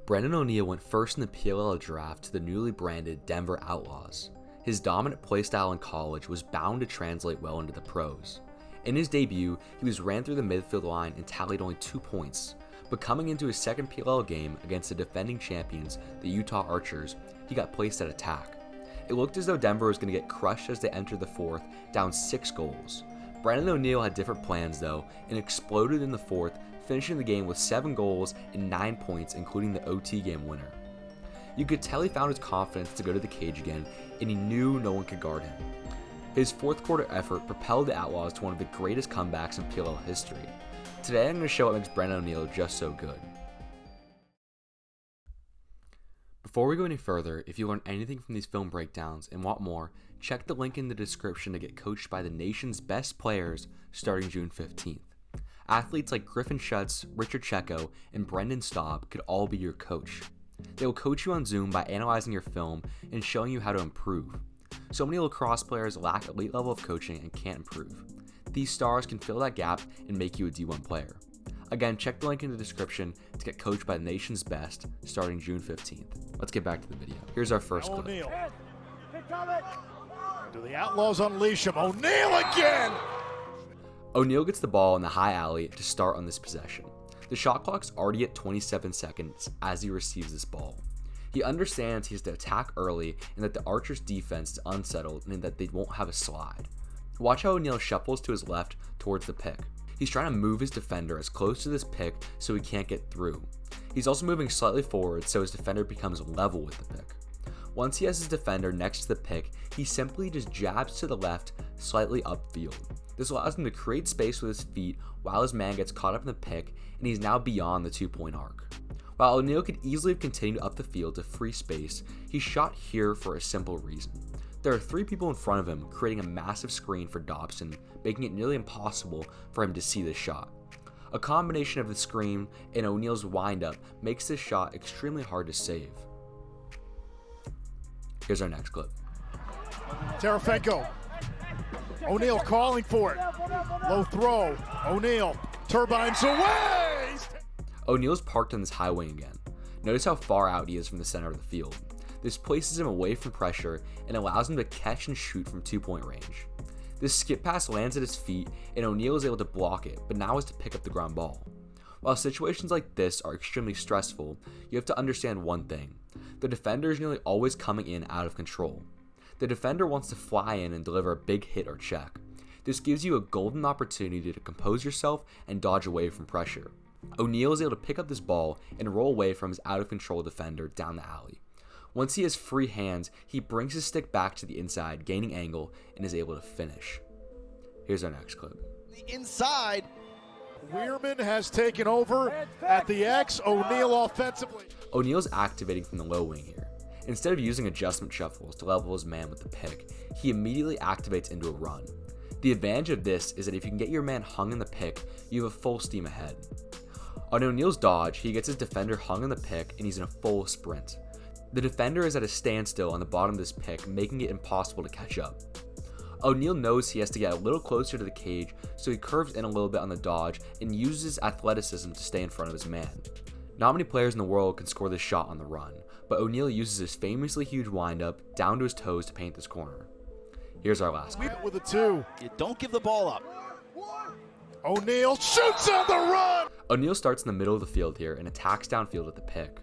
Brennan O'Neill went first in the PLL draft to the newly branded Denver Outlaws. His dominant playstyle in college was bound to translate well into the pros. In his debut, he was ran through the midfield line and tallied only 2 points, but coming into his second PLL game against the defending champions, the Utah Archers, he got placed at attack. It looked as though Denver was going to get crushed as they entered the fourth, down 6 goals. Brennan O'Neill had different plans though, and exploded in the fourth, finishing the game with 7 goals and 9 points, including the OT game winner. You could tell he found his confidence to go to the cage again, and he knew no one could guard him. His fourth quarter effort propelled the Outlaws to one of the greatest comebacks in PLL history. Today I'm going to show what makes Brennan O'Neill just so good. Before we go any further, if you learn anything from these film breakdowns and want more, check the link in the description to get coached by the nation's best players starting June 15th. Athletes like Griffin Schutz, Richard Checo, and Brendan Staub could all be your coach. They will coach you on Zoom by analyzing your film and showing you how to improve. So many lacrosse players lack elite level of coaching and can't improve. These stars can fill that gap and make you a D1 player. Again, check the link in the description to get coached by the nation's best starting June 15th. Let's get back to the video. Here's our first clip. O'Neill. Do the Outlaws unleash him? O'Neill again! O'Neill gets the ball in the high alley to start on this possession. The shot clock's already at 27 seconds as he receives this ball. He understands he has to attack early and that the Archers' defense is unsettled and that they won't have a slide. Watch how O'Neill shuffles to his left towards the pick. He's trying to move his defender as close to this pick so he can't get through. He's also moving slightly forward so his defender becomes level with the pick. Once he has his defender next to the pick, he simply just jabs to the left, slightly upfield. This allows him to create space with his feet while his man gets caught up in the pick, and he's now beyond the 2-point arc. While O'Neill could easily have continued up the field to free space, he shot here for a simple reason. There are 3 people in front of him, creating a massive screen for Dobson, making it nearly impossible for him to see this shot. A combination of the screen and O'Neill's windup makes this shot extremely hard to save. Here's our next clip. Terefenko. O'Neill calling for it. Low throw. O'Neill turbines away. O'Neill's parked on this high wing again. Notice how far out he is from the center of the field. This places him away from pressure and allows him to catch and shoot from 2-point range. This skip pass lands at his feet and O'Neill is able to block it, but now has to pick up the ground ball. While situations like this are extremely stressful, you have to understand one thing. The defender is nearly always coming in out of control. The defender wants to fly in and deliver a big hit or check. This gives you a golden opportunity to compose yourself and dodge away from pressure. O'Neill is able to pick up this ball and roll away from his out of control defender down the alley. Once he has free hands, he brings his stick back to the inside, gaining angle, and is able to finish. Here's our next clip. The inside. Weirman has taken over at the X. O'Neill offensively. O'Neill's activating from the low wing here. Instead of using adjustment shuffles to level his man with the pick, he immediately activates into a run. The advantage of this is that if you can get your man hung in the pick, you have a full steam ahead. On O'Neill's dodge, he gets his defender hung in the pick and he's in a full sprint. The defender is at a standstill on the bottom of this pick, making it impossible to catch up. O'Neill knows he has to get a little closer to the cage, so he curves in a little bit on the dodge and uses his athleticism to stay in front of his man. Not many players in the world can score this shot on the run, but O'Neill uses his famously huge windup down to his toes to paint this corner. Here's our last clip. With a 2. You don't give the ball up. O'Neill shoots on the run! O'Neill starts in the middle of the field here and attacks downfield at the pick.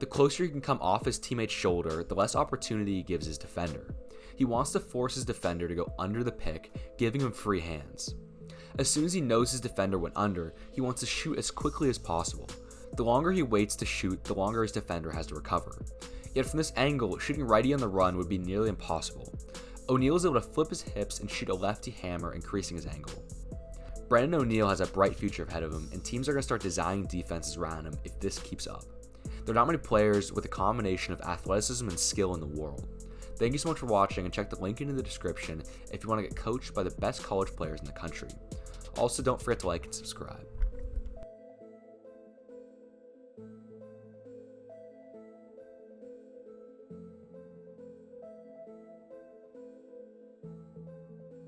The closer he can come off his teammate's shoulder, the less opportunity he gives his defender. He wants to force his defender to go under the pick, giving him free hands. As soon as he knows his defender went under, he wants to shoot as quickly as possible. The longer he waits to shoot, the longer his defender has to recover. Yet from this angle, shooting righty on the run would be nearly impossible. O'Neill is able to flip his hips and shoot a lefty hammer, increasing his angle. Brennan O'Neill has a bright future ahead of him, and teams are going to start designing defenses around him if this keeps up. There are not many players with a combination of athleticism and skill in the world. Thank you so much for watching, and check the link in the description if you want to get coached by the best college players in the country. Also, don't forget to like and subscribe.